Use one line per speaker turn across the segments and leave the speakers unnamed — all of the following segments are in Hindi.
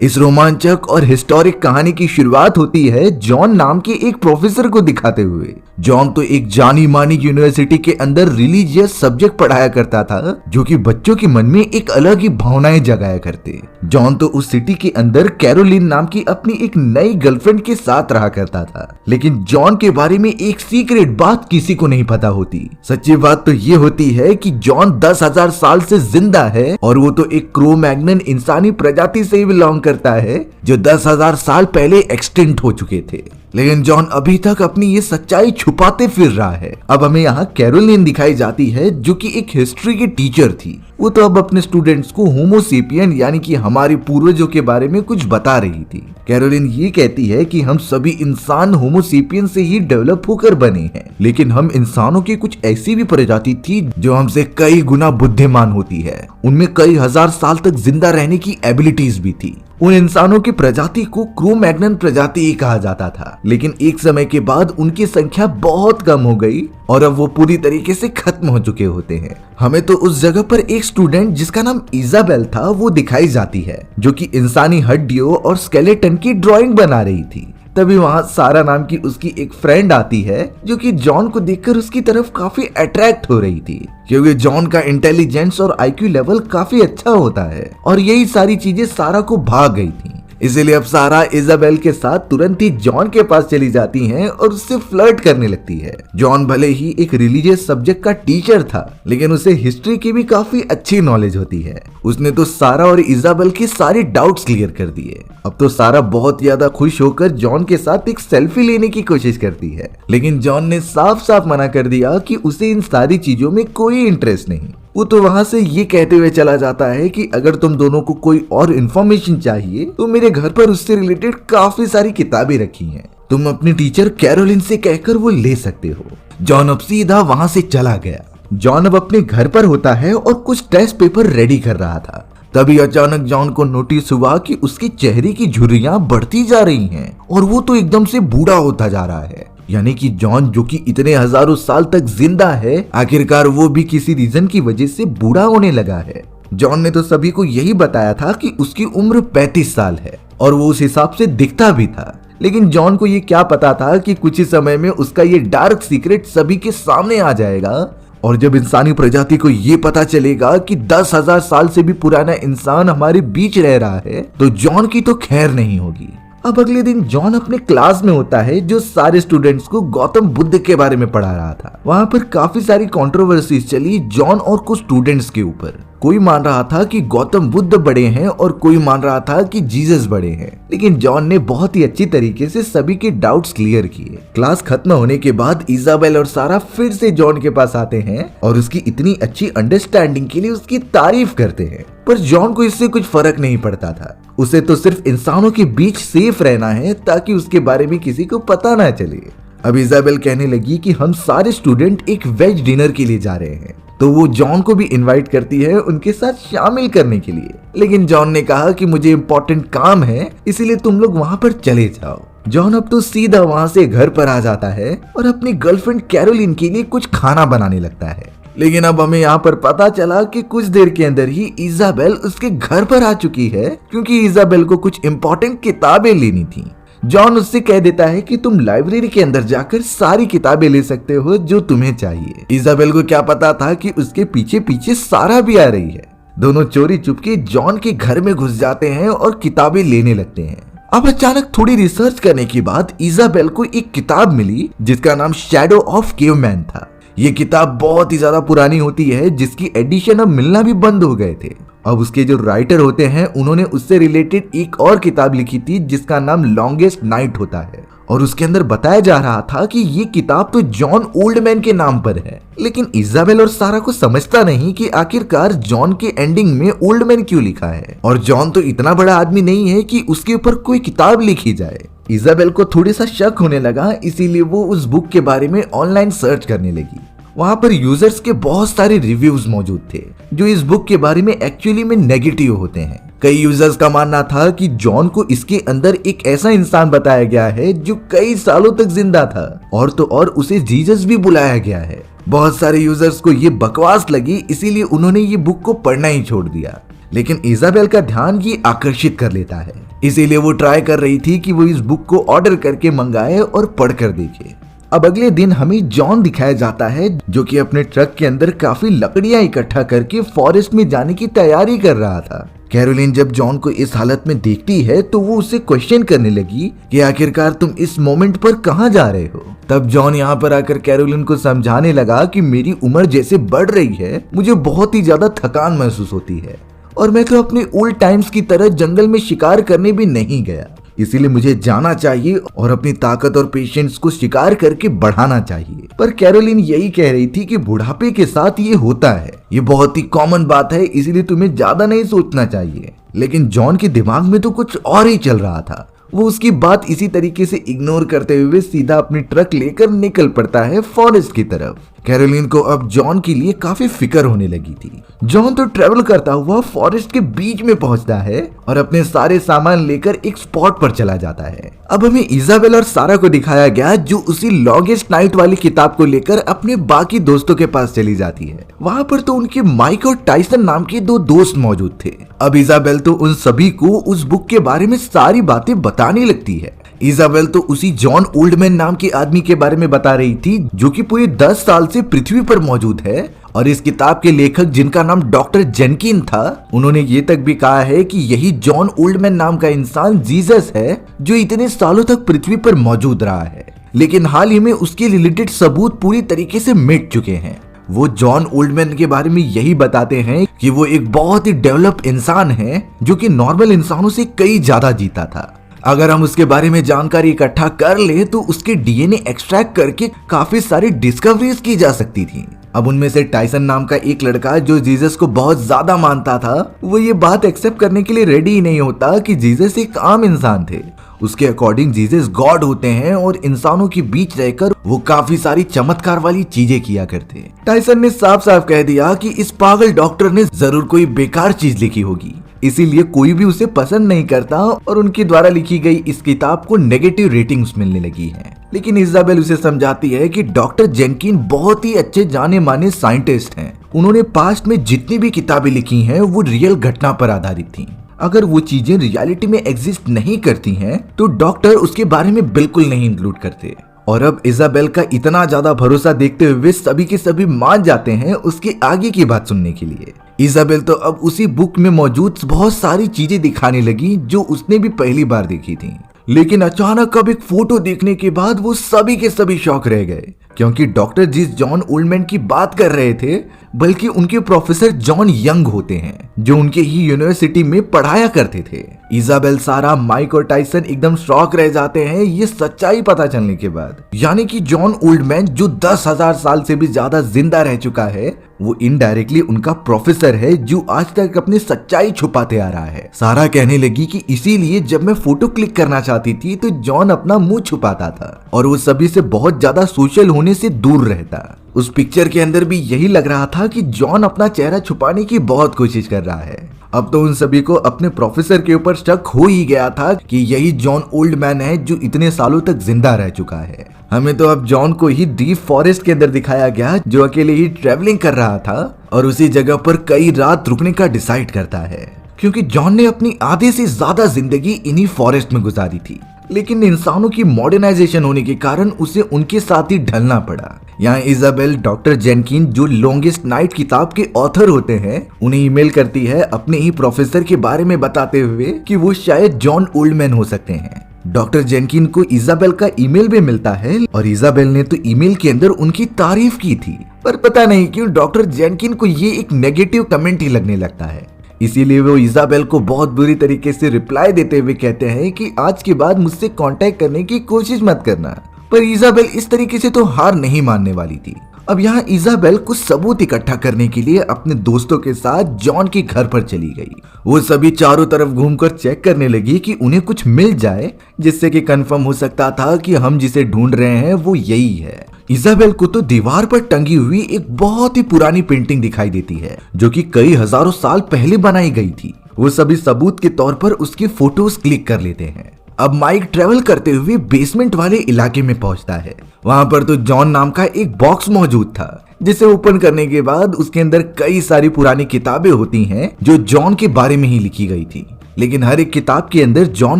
इस रोमांचक और हिस्टोरिक कहानी की शुरुआत होती है जॉन नाम के एक प्रोफेसर को दिखाते हुए। जॉन तो एक जानी मानी यूनिवर्सिटी के अंदर रिलीजियस सब्जेक्ट पढ़ाया करता था, जो कि बच्चों के मन में एक अलग ही भावनाएं जगाया करते। जॉन तो उस सिटी के अंदर कैरोलिन नाम की अपनी एक नई गर्लफ्रेंड के साथ रहा करता था, लेकिन जॉन के बारे में एक सीक्रेट बात किसी को नहीं पता होती। सच्ची बात तो ये होती है कि जॉन 10,000 साल से जिंदा है और वो तो एक क्रो-मैग्नन इंसानी प्रजाति से बिलोंग करता है, जो 10,000 साल पहले एक्सटिंक्ट हो चुके थे। लेकिन जॉन अभी तक अपनी ये सच्चाई छुपाते फिर रहा है। अब हमें यहाँ कैरोलिन दिखाई जाती है, जो कि एक हिस्ट्री की टीचर थी। वो तो अब अपने स्टूडेंट्स को होमोसेपियन यानी कि हमारे पूर्वजों के बारे में कुछ बता रही थी। कैरोलिन ये कहती है कि हम सभी इंसान होमोसेपियन से ही डेवलप होकर बने हैं, लेकिन हम इंसानों की कुछ ऐसी भी प्रजाति थी जो हमसे कई गुना बुद्धिमान होती है। उनमें कई हजार साल तक जिंदा रहने की एबिलिटीज भी थी। उन इंसानों की प्रजाति को क्रो-मैग्नन प्रजाति ही कहा जाता था, लेकिन एक समय के बाद उनकी संख्या बहुत कम हो गई और अब वो पूरी तरीके से खत्म हो चुके होते हैं। हमें तो उस जगह पर एक स्टूडेंट जिसका नाम इजाबेल था वो दिखाई जाती है, जो कि इंसानी हड्डियों और स्केलेटन की ड्राइंग बना रही थी। तभी वहां सारा नाम की उसकी एक फ्रेंड आती है, जो कि जॉन को देखकर उसकी तरफ काफी अट्रैक्ट हो रही थी, क्योंकि जॉन का इंटेलिजेंस और आईक्यू लेवल काफी अच्छा होता है और यही सारी चीजें सारा को भाग गई थी। इसीलिए अब सारा इजाबेल के साथ तुरंत ही जॉन के पास चली जाती हैं और उससे फ्लर्ट करने लगती है। जॉन भले ही एक रिलीजियस सब्जेक्ट का टीचर था, लेकिन उसे हिस्ट्री की भी काफी अच्छी नॉलेज होती है। उसने तो सारा और इजाबेल के सारे डाउट्स क्लियर कर दिए। अब तो सारा बहुत ज्यादा खुश होकर जॉन के साथ एक सेल्फी लेने की कोशिश करती है, लेकिन जॉन ने साफ साफ मना कर दिया कि उसे इन सारी चीजों में कोई इंटरेस्ट नहीं। वो तो वहां से ये कहते हुए चला जाता है कि अगर तुम दोनों को कोई और इन्फॉर्मेशन चाहिए तो मेरे घर पर उससे रिलेटेड काफी सारी किताबें रखी हैं। तुम अपनी टीचर कैरोलिन से कहकर वो ले सकते हो। जॉन अब सीधा वहां से चला गया। जॉन अब अपने घर पर होता है और कुछ टेस्ट पेपर रेडी कर रहा था। तभी अचानक जॉन को नोटिस हुआ कि उसके चेहरे की झुर्रियां बढ़ती जा रही हैं और वो तो एकदम से बूढ़ा होता जा रहा है। यानी कि जॉन, जो कि इतने हजारों साल तक जिंदा है, आखिरकार वो भी किसी रीजन की वजह से बूढ़ा होने लगा है। जॉन ने तो सभी को यही बताया था कि उसकी उम्र 35 साल है और वो उस हिसाब से दिखता भी था, लेकिन जॉन को ये क्या पता था कि कुछ ही समय में उसका ये डार्क सीक्रेट सभी के सामने आ जाएगा। और जब इंसानी प्रजाति को ये पता चलेगा कि 10,000 साल से भी पुराना इंसान हमारे बीच रह रहा है, तो जॉन की तो खैर नहीं होगी। अब अगले दिन जॉन अपने क्लास में होता है, जो सारे स्टूडेंट्स को गौतम बुद्ध के बारे में पढ़ा रहा था। वहाँ पर काफी सारी कंट्रोवर्सीज चली जॉन और कुछ स्टूडेंट्स के ऊपर। कोई मान रहा था कि गौतम बुद्ध बड़े हैं और कोई मान रहा था कि जीसस बड़े हैं, लेकिन जॉन ने बहुत ही अच्छी तरीके से सभी के डाउट्स क्लियर किए। क्लास खत्म होने के बाद इजाबेल और सारा फिर से जॉन के पास आते हैं और उसकी इतनी अच्छी अंडरस्टैंडिंग के लिए उसकी तारीफ करते हैं, पर जॉन को इससे कुछ फर्क नहीं पड़ता था। उसे तो सिर्फ इंसानों के बीच सेफ रहना है ताकि उसके बारे में किसी को पता ना चले। अब इजाबेल कहने लगी कि हम सारे स्टूडेंट एक वेज डिनर के लिए जा रहे हैं, तो वो जॉन को भी इनवाइट करती है उनके साथ शामिल करने के लिए। लेकिन जॉन ने कहा कि मुझे इम्पोर्टेंट काम है, इसीलिए तुम लोग वहां पर चले जाओ। जॉन अब तो सीधा वहां से घर पर आ जाता है और अपनी गर्लफ्रेंड कैरोलिन के लिए कुछ खाना बनाने लगता है। लेकिन अब हमें यहाँ पर पता चला कि कुछ देर के अंदर ही इजाबेल उसके घर पर आ चुकी है, क्योंकि इजाबेल को कुछ इम्पोर्टेंट किताबें लेनी थी। जॉन उससे कह देता है कि तुम लाइब्रेरी के अंदर जाकर सारी किताबें ले सकते हो जो तुम्हें चाहिए। इजाबेल को क्या पता था कि उसके पीछे पीछे सारा भी आ रही है। दोनों चोरी चुपके जॉन के घर में घुस जाते हैं और किताबें लेने लगते हैं। अब अचानक थोड़ी रिसर्च करने के बाद इजाबेल को एक किताब मिली जिसका नाम शैडो ऑफ केवमैन था। ये किताब बहुत ही ज्यादा पुरानी होती है, जिसकी एडिशन अब मिलना भी बंद हो गए थे। अब उसके जो राइटर होते हैं उन्होंने उससे रिलेटेड एक और किताब लिखी थी जिसका नाम लॉन्गेस्ट नाइट होता है, और उसके अंदर बताया जा रहा था कि ये किताब तो जॉन ओल्डमैन के नाम पर है। लेकिन इजाबेल और सारा को समझता नहीं कि आखिरकार जॉन के एंडिंग में ओल्डमैन क्यों लिखा है, और जॉन तो इतना बड़ा आदमी नहीं है कि उसके ऊपर कोई किताब लिखी जाए। इजाबेल को थोड़ा सा शक होने लगा, इसीलिए वो उस बुक के बारे में ऑनलाइन सर्च करने लगी। वहां पर यूजर्स के बहुत सारे रिव्यूज मौजूद थे जो इस बुक के बारे में एक्चुअली में नेगेटिव होते हैं। कई यूजर्स का मानना था कि जॉन को इसके अंदर एक ऐसा इंसान बताया गया है जो कई सालों तक जिंदा था, और तो और उसे जीसस भी बुलाया गया है। बहुत सारे यूजर्स को ये बकवास लगी, इसीलिए उन्होंने ये बुक को पढ़ना ही छोड़ दिया। लेकिन इजाबेल का ध्यान ये आकर्षित कर लेता है, इसीलिए वो ट्राई कर रही थी कि वो इस बुक को ऑर्डर करके मंगाए और पढ़कर देखे। अब अगले दिन हमें जॉन दिखाया जाता है जो कि अपने ट्रक के अंदर काफी लकड़ियां इकट्ठा करके फॉरेस्ट में जाने की तैयारी कर रहा था। कैरोलिन जब जॉन को इस हालत में देखती है तो वो उससे क्वेश्चन करने लगी कि आखिरकार तुम इस मोमेंट पर कहाँ जा रहे हो। तब जॉन यहाँ पर आकर कैरोलिन को समझाने लगा कि मेरी उम्र जैसे बढ़ रही है मुझे बहुत ही ज्यादा थकान महसूस होती है और मैं तो अपने ओल्ड टाइम्स की तरह जंगल में शिकार करने भी नहीं गया, इसीलिए मुझे जाना चाहिए और अपनी ताकत और पेशेंस को शिकार करके बढ़ाना चाहिए। पर कैरोलिन यही कह रही थी कि बुढ़ापे के साथ ये होता है, ये बहुत ही कॉमन बात है, इसीलिए तुम्हें ज्यादा नहीं सोचना चाहिए। लेकिन जॉन के दिमाग में तो कुछ और ही चल रहा था। वो उसकी बात इसी तरीके से इग्नोर करते हुए सीधा अपनी ट्रक लेकर निकल पड़ता है फॉरेस्ट की तरफ। कैरोलिन को अब जॉन के लिए काफी फिक्र होने लगी थी। जॉन तो ट्रेवल करता हुआ फॉरेस्ट के बीच में पहुंचता है और अपने सारे सामान लेकर एक स्पॉट पर चला जाता है। अब हमें इजाबेल और सारा को दिखाया गया जो उसी लॉन्गेस्ट नाइट वाली किताब को लेकर अपने बाकी दोस्तों के पास चली जाती है। वहाँ पर तो उनके माइक और टाइसन नाम के 2 दोस्त मौजूद थे। अब इजाबेल तो उन सभी को उस बुक के बारे में सारी बातें बताने लगती है। इजाबेल तो उसी जॉन ओल्डमैन नाम के आदमी के बारे में बता रही थी जो कि पूरे 10 साल से पृथ्वी पर मौजूद है और इस किताब के लेखक जिनका नाम डॉक्टर जेनकिन था, उन्होंने ये तक भी कहा है कि यही जॉन ओल्डमैन नाम का इंसान जीसस है जो इतने सालों तक पृथ्वी पर मौजूद रहा है, लेकिन हाल ही में उसके रिलेटेड सबूत पूरी तरीके से मिट चुके हैं। वो जॉन ओल्डमैन के बारे में यही बताते हैं कि वो एक बहुत ही डेवलप इंसान है जो कि नॉर्मल इंसानों से कई ज्यादा जीता था। अगर हम उसके बारे में जानकारी इकट्ठा कर ले तो उसके डीएनए एक्सट्रैक्ट करके काफी सारी डिस्कवरीज की जा सकती थी। अब उनमें से टाइसन नाम का एक लड़का जो जीसस को बहुत ज्यादा मानता था, वो ये बात एक्सेप्ट करने के लिए रेडी ही नहीं होता कि जीसस एक आम इंसान थे। उसके अकॉर्डिंग जीसस गॉड होते हैं और इंसानों के बीच रहकर वो काफी सारी चमत्कार वाली चीजें किया करते। टाइसन ने साफ साफ कह दिया कि इस पागल डॉक्टर ने जरूर कोई बेकार चीज लिखी होगी, इसीलिए कोई भी उसे पसंद नहीं करता और उनके द्वारा लिखी गई इस किताब को नेगेटिव रेटिंग्स मिलने लगी हैं। लेकिन इजाबेल उसे समझाती है कि डॉक्टर जेनकिन बहुत ही अच्छे जाने माने साइंटिस्ट हैं। उन्होंने पास्ट में जितनी भी किताबें लिखी हैं वो रियल घटना पर आधारित थी। अगर वो चीजें रियलिटी में एग्जिस्ट नहीं करती हैं तो डॉक्टर उसके बारे में बिल्कुल नहीं इंक्लूड करते। और अब इजाबेल का इतना ज्यादा भरोसा देखते हुए सभी के सभी मान जाते हैं उसके आगे की बात सुनने के लिए। इजाबेल तो अब उसी बुक में मौजूद बहुत सारी चीजें दिखाने लगी जो उसने भी पहली बार देखी थी। लेकिन अचानक अब एक फोटो देखने के बाद वो सभी के सभी शॉक रह गए, क्योंकि डॉक्टर जिस जॉन ओल्डमैन की बात कर रहे थे बल्कि उनके प्रोफेसर जॉन यंग होते हैं जो उनके ही यूनिवर्सिटी में पढ़ाया करते थे। इजाबेल, सारा, माइक और टाइसन एकदम शॉक रह जाते हैं ये सच्चाई पता चलने के बाद। यानी कि जॉन ओल्डमैन जो 10,000 साल से भी ज्यादा जिंदा रह चुका है वो इनडायरेक्टली उनका प्रोफेसर है जो आज तक अपनी सच्चाई छुपाते आ रहा है। सारा कहने लगी कि इसीलिए जब मैं फोटो क्लिक करना चाहती थी तो जॉन अपना मुंह छुपाता था और वो सभी से बहुत ज्यादा सोशल होने से दूर रहता। उस पिक्चर के अंदर भी यही लग रहा था कि जॉन अपना चेहरा छुपाने की बहुत कोशिश कर रहा है। अब तो उन सभी को अपने प्रोफेसर के ऊपर शक हो ही गया था कि यही जॉन ओल्डमैन है जो इतने सालों तक जिंदा रह चुका है। हमें तो अब जॉन को ही डीप फॉरेस्ट के अंदर दिखाया गया जो अकेले ही ट्रेवलिंग कर रहा था और उसी जगह पर कई रात रुकने का डिसाइड करता है, क्योंकि जॉन ने अपनी आधे से ज्यादा जिंदगी इन्हीं फॉरेस्ट में गुजारी थी। लेकिन इंसानों की मॉडर्नाइजेशन होने के कारण उसे उनके साथ ही ढलना पड़ा। यहाँ इजाबेल डॉक्टर जेनकिन जो लॉन्गेस्ट नाइट किताब के ऑथर होते हैं उन्हें ईमेल करती है अपने ही प्रोफेसर के बारे में बताते हुए कि वो शायद जॉन ओल्डमैन हो सकते हैं। डॉक्टर जेनकिन को इजाबेल का ईमेल भी मिलता है और इजाबेल ने तो ईमेल के अंदर उनकी तारीफ की थी, पर पता नहीं क्यों डॉक्टर जेनकिन को ये एक नेगेटिव कमेंट ही लगने लगता है। इसीलिए वो इजाबेल को बहुत बुरी तरीके से रिप्लाई देते हुए कहते हैं कि आज के बाद मुझसे कांटेक्ट करने की कोशिश मत करना। पर इजाबेल इस तरीके से तो हार नहीं मानने वाली थी। अब यहाँ इजाबेल कुछ सबूत इकट्ठा करने के लिए अपने दोस्तों के साथ जॉन के घर पर चली गई। वो सभी चारों तरफ घूमकर चेक करने लगी कि उन्हें कुछ मिल जाए जिससे कि कंफर्म हो सकता था कि हम जिसे ढूंढ रहे हैं वो यही है। इजाबेल को तो दीवार पर टंगी हुई एक बहुत ही पुरानी पेंटिंग दिखाई देती है जो कि कई हजारों साल पहले बनाई गई थी। वो सभी सबूत के तौर पर उसकी फोटोज क्लिक कर लेते हैं। अब माइक ट्रेवल करते हुए बेसमेंट वाले इलाके में पहुंचता है। वहां पर तो जॉन नाम का एक बॉक्स मौजूद था जिसे ओपन करने के बाद उसके अंदर कई सारी पुरानी किताबें होती हैं जो जॉन के बारे में ही लिखी गई थी, लेकिन हर एक किताब के अंदर जॉन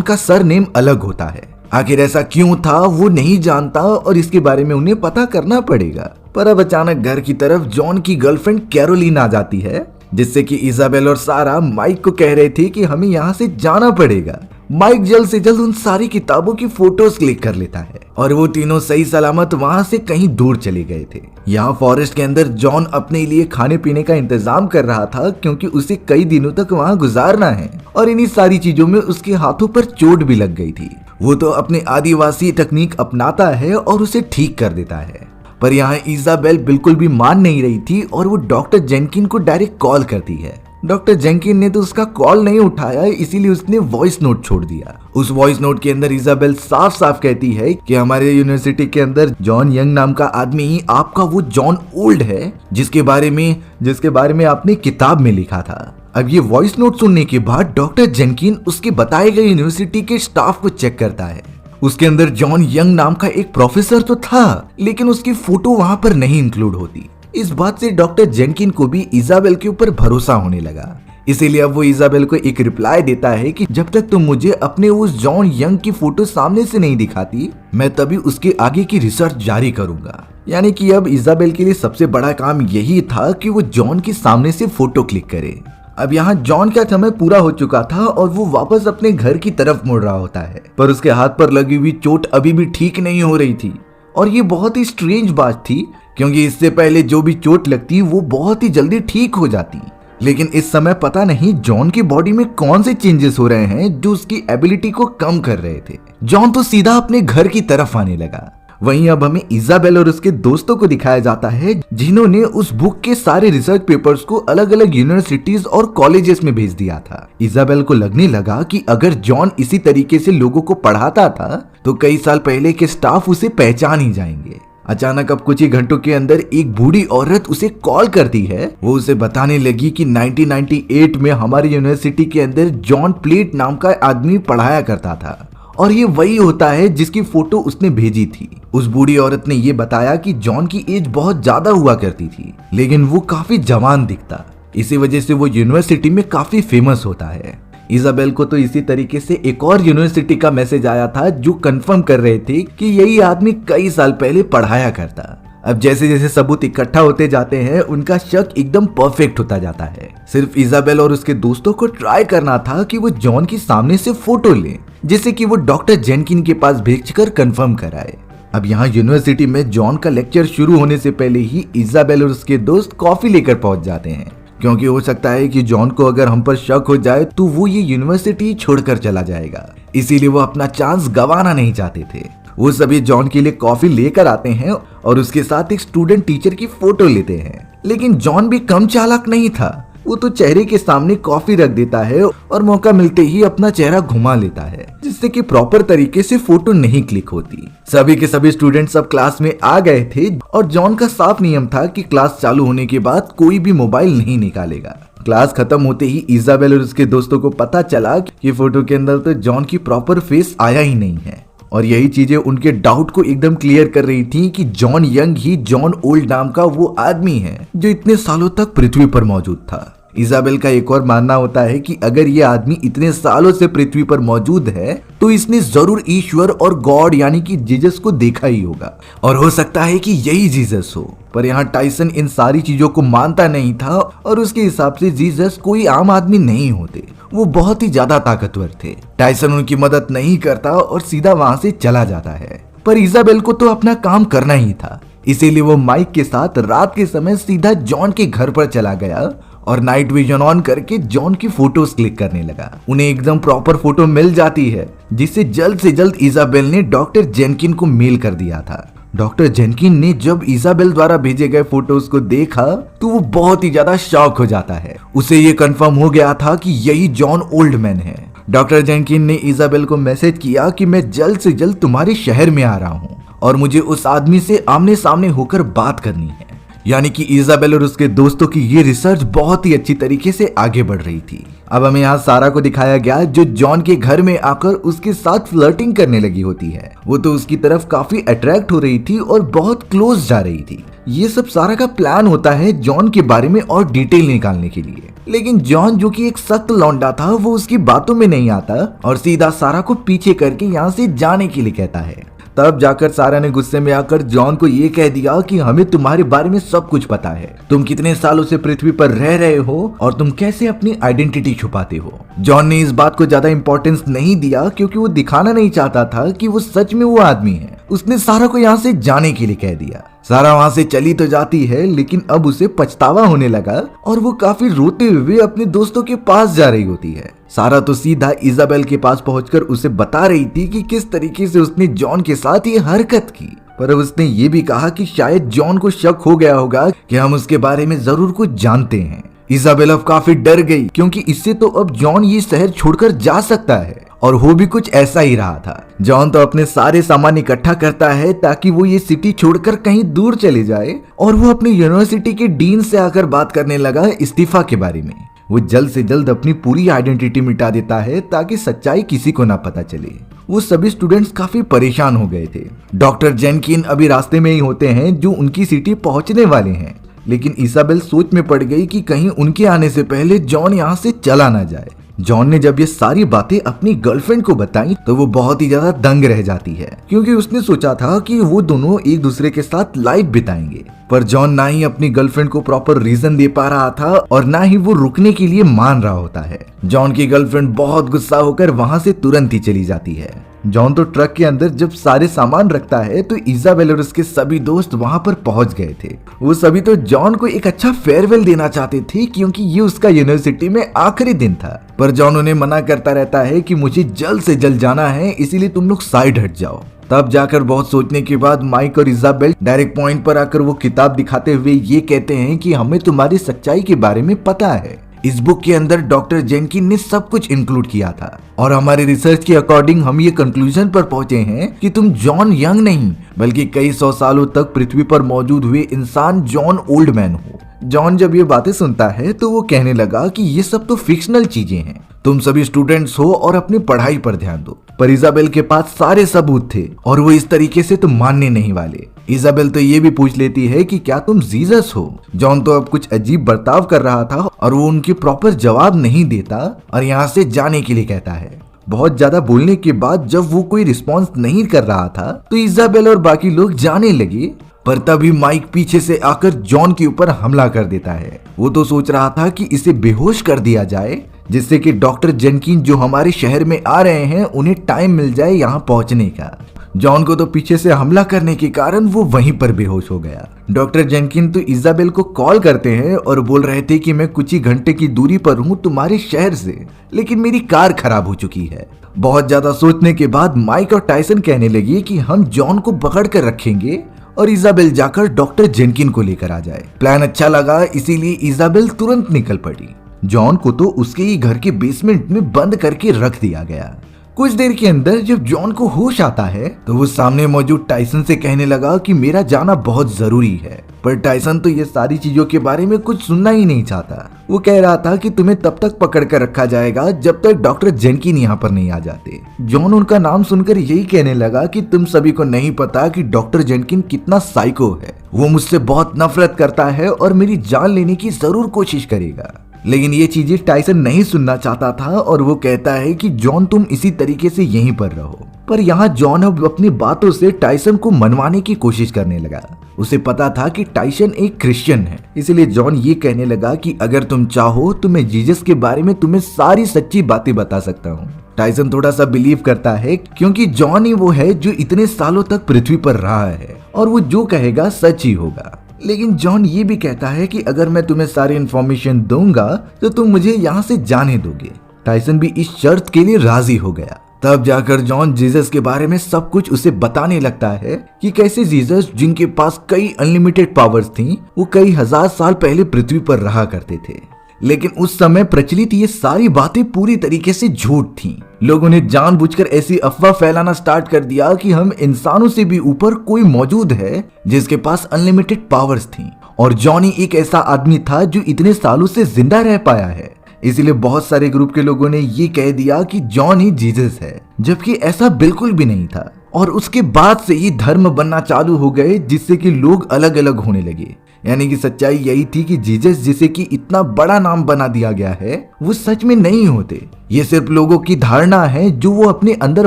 का सरनेम अलग होता है। आखिर ऐसा क्यों था वो नहीं जानता और इसके बारे में उन्हें पता करना पड़ेगा। पर अब अचानक घर की तरफ जॉन की गर्लफ्रेंड कैरोलिन आ जाती है, जिससे कि इजाबेल और सारा माइक को कह रहे थे कि हमें यहाँ से जाना पड़ेगा। माइक जल्द से जल्द उन सारी किताबों की फोटोज क्लिक कर लेता है और वो तीनों सही सलामत वहाँ से कहीं दूर चले गए थे। यहाँ फॉरेस्ट के अंदर जॉन अपने लिए खाने पीने का इंतजाम कर रहा था, क्योंकि उसे कई दिनों तक वहाँ गुजारना है और इन्हीं सारी चीजों में उसके हाथों पर चोट भी लग गई थी। वो तो अपने आदिवासी तकनीक अपनाता है और उसे ठीक कर देता है, पर यहाँ इजाबेल बिल्कुल भी मान नहीं रही थी और वो डॉक्टर जेनकिन को डायरेक्ट कॉल करती है। डॉक्टर जेनकिन ने तो उसका कॉल नहीं उठाया, इसीलिए उसने वॉइस नोट छोड़ दिया। उस वॉइस नोट के अंदर इजाबेल साफ साफ कहती है कि हमारे यूनिवर्सिटी के अंदर जॉन यंग नाम का आदमी ही आपका वो जॉन ओल्ड है जिसके बारे में आपने किताब में लिखा था। अब ये वॉइस नोट सुनने के बाद डॉक्टर जेनकिन उसके बताए गए यूनिवर्सिटी के स्टाफ को चेक करता है। उसके अंदर जॉन यंग नाम का एक प्रोफेसर तो था, लेकिन उसकी फोटो वहां पर नहीं इंक्लूड होती। इस बात से डॉक्टर जेनकिन को भी इजाबेल के ऊपर भरोसा होने लगा, इसीलिए अब वो इजाबेल को एक रिप्लाई देता है कि जब तक तुम मुझे अपने उस जॉन यंग की फोटो सामने से नहीं दिखाती, मैं तभी उसके आगे की रिसर्च जारी करूंगा। यानी कि अब इजाबेल के लिए सबसे बड़ा काम यही था कि वो जॉन के सामने से फोटो क्लिक करे। अब यहाँ जॉन का समय पूरा हो चुका था और वो वापस अपने घर की तरफ मुड़ रहा होता है, पर उसके हाथ पर लगी हुई चोट अभी भी ठीक नहीं हो रही थी। और ये बहुत ही स्ट्रेंज बात थी, क्योंकि इससे पहले जो भी चोट लगती वो बहुत ही जल्दी ठीक हो जाती, लेकिन इस समय पता नहीं जॉन की बॉडी में कौन से चेंजेस हो रहे हैं जो उसकी एबिलिटी को कम कर रहे थे। जॉन तो सीधा अपने घर की तरफ आने लगा। वहीं अब हमें इजाबेल और उसके दोस्तों को दिखाया जाता है, जिन्होंने उस बुक के सारे रिसर्च पेपर्स को अलग अलग यूनिवर्सिटीज और कॉलेजेस में भेज दिया था। इजाबेल को लगने लगा कि अगर जॉन इसी तरीके से लोगों को पढ़ाता था तो कई साल पहले के स्टाफ उसे पहचान ही जाएंगे। अचानक अब कुछ ही घंटों के अंदर एक बूढ़ी औरत उसे कॉल करती है। वो उसे बताने लगी कि 1998 में हमारी यूनिवर्सिटी के अंदर जॉन प्लेट नाम का आदमी पढ़ाया करता था और ये वही होता है जिसकी फोटो उसने भेजी थी। उस बूढ़ी औरत ने ये बताया कि जॉन की एज बहुत ज्यादा हुआ करती थी, लेकिन वो काफी जवान दिखता, इसी वजह से वो यूनिवर्सिटी में काफी फेमस होता है। इजाबेल को तो इसी तरीके से एक और यूनिवर्सिटी का मैसेज आया था जो कंफर्म कर रहे थे कि यही आदमी कई साल पहले पढ़ाया करता। अब जैसे जैसे सबूत इकट्ठा होते जाते हैं, उनका शक एकदम परफेक्ट होता जाता है। सिर्फ इजाबेल और उसके दोस्तों को ट्राई करना था कि वो जॉन की सामने से फोटो ले, जिससे कि वो डॉक्टर जेनकिन के पास भेजकर कंफर्म कराए। अब यहाँ यूनिवर्सिटी में जॉन का लेक्चर शुरू होने से पहले ही इजाबेल और उसके दोस्त कॉफी लेकर पहुंच जाते हैं, क्योंकि हो सकता है कि जॉन को अगर हम पर शक हो जाए तो वो ये यूनिवर्सिटी छोड़कर चला जाएगा, इसीलिए वो अपना चांस गंवाना नहीं चाहते थे। वो सभी जॉन के लिए कॉफी लेकर आते हैं और उसके साथ एक स्टूडेंट टीचर की फोटो लेते हैं, लेकिन जॉन भी कम चालाक नहीं था। वो तो चेहरे के सामने कॉफी रख देता है और मौका मिलते ही अपना चेहरा घुमा लेता है, जिससे कि प्रॉपर तरीके से फोटो नहीं क्लिक होती। सभी के सभी स्टूडेंट सब क्लास में आ गए थे और जॉन का साफ नियम था कि क्लास चालू होने के बाद कोई भी मोबाइल नहीं निकालेगा। क्लास खत्म होते ही इजाबेल और उसके दोस्तों को पता चला कि फोटो के अंदर तो जॉन की प्रॉपर फेस आया ही नहीं है, और यही चीजें उनके डाउट को एकदम क्लियर कर रही थी कि जॉन यंग ही जॉन ओल्ड नाम का वो आदमी है जो इतने सालों तक पृथ्वी पर मौजूद था। इजाबेल का एक और मानना होता है कि अगर ये आदमी इतने सालों से पृथ्वी पर मौजूद है तो इसने जरूर ईश्वर और गॉड यानी कि जीसस को देखा ही होगा, और हो सकता है कि यही जीसस हो। पर यहाँ टाइसन इन सारी चीजों को मानता नहीं था और उसके हिसाब से जीसस कोई आम आदमी नहीं होते, वो बहुत ही ज्यादा ताकतवर थे। टाइसन उनकी मदद नहीं करता और सीधा वहां से चला जाता है, पर इजाबेल को तो अपना काम करना ही था, इसीलिए वो माइक के साथ रात के समय सीधा जॉन के घर पर चला गया और नाइट विजन ऑन करके जॉन की फोटोज क्लिक करने लगा। उन्हें एकदम प्रॉपर फोटो मिल जाती है, जिसे जल्द से जल्द इजाबेल ने डॉक्टर जेनकिन को मेल कर दिया था। डॉक्टर जेनकिन ने जब इजाबेल द्वारा भेजे गए फोटोज को देखा तो वो बहुत ही ज्यादा शॉक हो जाता है। उसे ये कंफर्म हो गया था कि यही जॉन ओल्ड मैन है। डॉक्टर जेनकिन ने इजाबेल को मैसेज किया कि मैं जल्द से जल्द तुम्हारे शहर में आ रहा हूँ और मुझे उस आदमी से आमने सामने होकर बात करनी है। यानी कि इजाबेल और उसके दोस्तों की ये रिसर्च बहुत ही अच्छी तरीके से आगे बढ़ रही थी। अब हमें यहाँ सारा को दिखाया गया जो जॉन के घर में आकर उसके साथ फ्लर्टिंग करने लगी होती है। वो तो उसकी तरफ काफी अट्रैक्ट हो रही थी और बहुत क्लोज जा रही थी, ये सब सारा का प्लान होता है जॉन के बारे में और डिटेल निकालने के लिए। लेकिन जॉन जो कि एक सख्त लौंडा था वो उसकी बातों में नहीं आता और सीधा सारा को पीछे करके यहाँ से जाने के लिए कहता है। तब जाकर सारा ने गुस्से में आकर जॉन को ये कह दिया कि हमें तुम्हारे बारे में सब कुछ पता है, तुम कितने सालों से पृथ्वी पर रह रहे हो और तुम कैसे अपनी आइडेंटिटी छुपाते हो। जॉन ने इस बात को ज्यादा इंपॉर्टेंस नहीं दिया क्योंकि वो दिखाना नहीं चाहता था कि वो सच में वो आदमी है। उसने सारा को यहाँ से जाने के लिए कह दिया। सारा वहां से चली तो जाती है लेकिन अब उसे पछतावा होने लगा और वो काफी रोते हुए अपने दोस्तों के पास जा रही होती है। सारा तो सीधा इजाबेल के पास पहुंचकर उसे बता रही थी कि किस तरीके से उसने जॉन के साथ ये हरकत की, पर उसने ये भी कहा कि शायद जॉन को शक हो गया होगा कि हम उसके बारे में जरूर कुछ जानते हैं। इजाबेल अब काफी डर गई क्योंकि इससे तो अब जॉन ये शहर छोड़कर जा सकता है और हो भी कुछ ऐसा ही रहा था। जॉन तो अपने सारे सामान इकट्ठा करता है ताकि वो ये सिटी छोड़कर कहीं दूर चले जाए और वो अपनी यूनिवर्सिटी के डीन से आकर बात करने लगा इस्तीफा के बारे में। वो जल्द से जल्द अपनी पूरी आइडेंटिटी मिटा देता है ताकि सच्चाई किसी को ना पता चले। वो सभी स्टूडेंट्स काफी परेशान हो गए थे। डॉक्टर जेनकिन अभी रास्ते में ही होते हैं जो उनकी सिटी पहुंचने वाले हैं, लेकिन इसाबेल सोच में पड़ गई कि कहीं उनके आने से पहले जॉन यहाँ से चला ना जाए। जॉन ने जब ये सारी बातें अपनी गर्लफ्रेंड को बताई तो वो बहुत ही ज्यादा दंग रह जाती है क्योंकि उसने सोचा था कि वो दोनों एक दूसरे के साथ लाइफ बिताएंगे, पर जॉन ना ही अपनी गर्लफ्रेंड को प्रॉपर रीजन दे पा रहा था और ना ही वो रुकने के लिए मान रहा होता है। जॉन की गर्लफ्रेंड बहुत गुस्सा होकर वहां से तुरंत ही चली जाती है। जॉन तो ट्रक के अंदर जब सारे सामान रखता है तो इजाबेल और उसके सभी दोस्त वहां पर पहुंच गए थे। वो सभी तो जॉन को एक अच्छा फेयरवेल देना चाहते थे क्योंकि ये उसका यूनिवर्सिटी में आखिरी दिन था, पर जॉन उन्हें मना करता रहता है कि मुझे जल्द से जल्द जाना है, इसीलिए तुम लोग साइड हट जाओ। तब जाकर बहुत सोचने के बाद माइक और इजाबेल डायरेक्ट पॉइंट पर आकर वो किताब दिखाते हुए ये कहते हैं कि हमें तुम्हारी सच्चाई के बारे में पता है। इस बुक के अंदर डॉक्टर जेनकिन ने सब कुछ इंक्लूड किया था और हमारे रिसर्च के अकॉर्डिंग हम ये कंक्लूजन पर पहुंचे हैं कि तुम जॉन यंग नहीं बल्कि कई 100 सालों तक पृथ्वी पर मौजूद हुए इंसान जॉन ओल्ड मैन हो। जॉन जब ये बातें सुनता है तो वो कहने लगा कि ये सब तो फिक्शनल चीजें हैं, तुम सभी स्टूडेंट्स हो और अपनी पढ़ाई पर ध्यान दो। पर इजाबेल के पास सारे सबूत थे और वो इस तरीके से तो मानने नहीं वाले। इजाबेल तो ये भी पूछ लेती है कि क्या तुम जीसस हो। जॉन तो अब कुछ अजीब बर्ताव कर रहा था और वो उनकी प्रॉपर जवाब नहीं देता और यहाँ से जाने के लिए कहता है। बहुत ज्यादा बोलने के बाद जब वो कोई रिस्पॉन्स नहीं कर रहा था तो इजाबेल और बाकी लोग जाने लगे, पर तभी माइक पीछे से आकर जॉन के ऊपर हमला कर देता है। वो तो सोच रहा था कि इसे बेहोश कर दिया जाए जिससे कि डॉक्टर जेनकिन जो हमारे शहर में आ रहे हैं उन्हें टाइम मिल जाए यहाँ पहुँचने का। जॉन को तो पीछे से हमला करने के कारण वो वहीं पर बेहोश हो गया। डॉक्टर जेनकिन तो इजाबेल को कॉल करते हैं और बोल रहे थे कि मैं कुछ ही घंटे की दूरी पर हूँ तुम्हारे शहर से, लेकिन मेरी कार खराब हो चुकी है। बहुत ज्यादा सोचने के बाद माइक और टाइसन कहने लगे कि हम जॉन को पकड़ कर रखेंगे और इजाबेल जाकर डॉक्टर जेनकिन को लेकर आ जाए। प्लान अच्छा लगा इसीलिए इजाबेल तुरंत निकल पड़ी। जॉन को तो उसके ही घर के बेसमेंट में बंद करके रख दिया गया। कुछ देर के अंदर जब जॉन को होश आता है तो वो सामने मौजूद टाइसन से कहने लगा कि मेरा जाना बहुत जरूरी है, पर टाइसन तो ये सारी चीजों के बारे में कुछ सुनना ही नहीं चाहता। वो कह रहा था कि तुम्हें तब तक पकड़ कर रखा जाएगा जब तक डॉक्टर जेनकिन यहाँ पर नहीं आ जाते। जॉन उनका नाम सुनकर यही कहने लगा कि तुम सभी को नहीं पता कि डॉक्टर जेनकिन कितना साइको है। वो मुझसे बहुत नफरत करता है और मेरी जान लेने की जरूर कोशिश करेगा। लेकिन ये चीजें टाइसन नहीं सुनना चाहता था और वो कहता है कि जॉन तुम इसी तरीके से यहीं पर रहो। पर यहाँ जॉन अब अपनी बातों से टाइसन को मनवाने की कोशिश करने लगा। उसे पता था कि टाइसन एक क्रिश्चियन है, इसलिए जॉन ये कहने लगा कि अगर तुम चाहो तो मैं जीसस के बारे में तुम्हें सारी सच्ची बातें बता सकता हूँ। टाइसन थोड़ा सा बिलीव करता है क्योंकि जॉन ही वो है जो इतने सालों तक पृथ्वी पर रहा है और वो जो कहेगा सच ही होगा। लेकिन जॉन ये भी कहता है कि अगर मैं तुम्हें सारी इन्फॉर्मेशन दूंगा तो तुम मुझे यहाँ से जाने दोगे। टाइसन भी इस शर्त के लिए राजी हो गया। तब जाकर जॉन जीसस के बारे में सब कुछ उसे बताने लगता है कि कैसे जीसस जिनके पास कई अनलिमिटेड पावर्स थी वो कई हजार साल पहले पृथ्वी पर रहा करते थे। लेकिन उस समय प्रचलित ये सारी बातें पूरी तरीके से झूठ थीं। लोगों ने जानबूझकर ऐसी अफवाह फैलाना स्टार्ट कर दिया कि हम इंसानों से भी ऊपर कोई मौजूद है जिसके पास अनलिमिटेड पावर्स थीं और जॉनी एक ऐसा आदमी था जो इतने सालों से जिंदा रह पाया है। इसलिए बहुत सारे ग्रुप के लोगों ने ये कह दिया कि जॉन ही जीसस है, जबकि ऐसा बिल्कुल भी नहीं था। और उसके बाद से ही धर्म बनना चालू हो गए, जिससे कि लोग अलग अलग होने लगे। यानी कि सच्चाई यही थी कि जीसस जिसे कि इतना बड़ा नाम बना दिया गया है वो सच में नहीं होते। ये सिर्फ लोगों की धारणा है जो वो अपने अंदर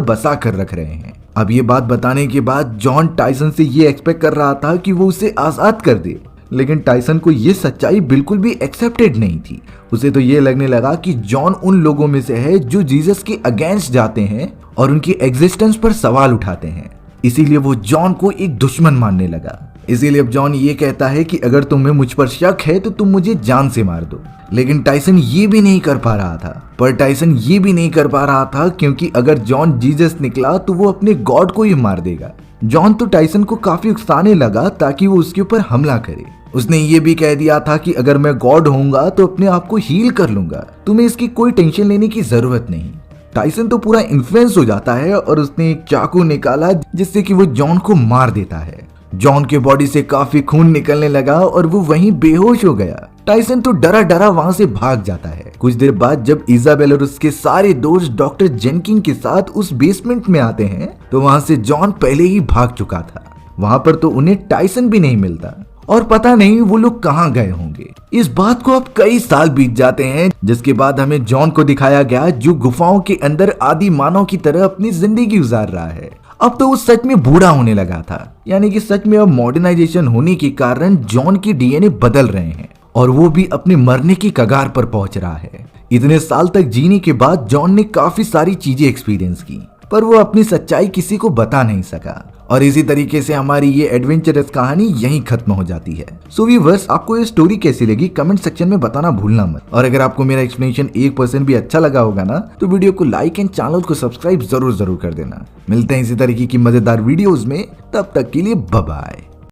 बसा कर रख रहे हैं। अब ये बात बताने के बाद जॉन टाइसन से ये एक्सपेक्ट कर रहा था कि वो उसे आजाद कर दे, लेकिन टाइसन को ये सच्चाई बिल्कुल भी एक्सेप्टेड नहीं थी। उसे तो ये लगने लगा कि जॉन उन लोगों में से है जो जीसस के अगेंस्ट जाते हैं और उनकी एग्जिस्टेंस पर सवाल उठाते हैं। इसीलिए वो जॉन को एक दुश्मन मानने लगा। इसीलिए अब जॉन ये कहता है कि अगर तुम्हें मुझ पर शक है तो तुम मुझे जान से मार दो। लेकिन टाइसन ये भी नहीं कर पा रहा था। पर टाइसन ये भी नहीं कर पा रहा था क्योंकि अगर जॉन जीसस निकला तो वो अपने गॉड को ही मार देगा। जॉन तो टाइसन को काफी उकसाने लगा ताकि वो उसके ऊपर हमला करे। उसने ये भी कह दिया था कि अगर मैं गॉड होऊंगा तो अपने आप को हील कर लूंगा, तुम्हें इसकी कोई टेंशन लेने की जरूरत नहीं। टाइसन तो पूरा इन्फ्लुएंस हो जाता है और उसने एक चाकू निकाला जिससे कि वो जॉन को मार देता है। जॉन के बॉडी से काफी खून निकलने लगा और वो वहीं बेहोश हो गया। टाइसन तो डरा डरा वहां से भाग जाता है। कुछ देर बाद जब इजाबेल और उसके सारे दोस्त डॉक्टर जेनकिन के साथ उस बेसमेंट में आते हैं तो वहां से जॉन पहले ही भाग चुका था। वहां पर तो उन्हें टाइसन भी नहीं मिलता और पता नहीं वो लोग कहां गए होंगे। इस बात को अब कई साल बीत जाते हैं, जिसके बाद हमें जॉन को दिखाया गया जो गुफाओं के अंदर आदि मानव की तरह अपनी जिंदगी गुजार रहा है। अब तो वो सच में बूढ़ा होने लगा था। यानी कि सच में अब मॉडर्नाइजेशन होने के कारण जॉन की डीएनए बदल रहे हैं और वो भी अपने मरने की कगार पर पहुंच रहा है। इतने साल तक जीने के बाद जॉन ने काफी सारी चीजें एक्सपीरियंस की, पर वो अपनी सच्चाई किसी को बता नहीं सका। और इसी तरीके से हमारी ये एडवेंचरस कहानी यहीं खत्म हो जाती है। सो व्यूअर्स, आपको ये स्टोरी कैसी लगी कमेंट सेक्शन में बताना भूलना मत। और अगर आपको मेरा एक्सप्लेनेशन 1% भी अच्छा लगा होगा ना तो वीडियो को लाइक एंड चैनल को सब्सक्राइब जरूर कर देना। मिलते हैं इसी तरीके की मजेदार वीडियोस में, तब तक के लिए बाय बाय।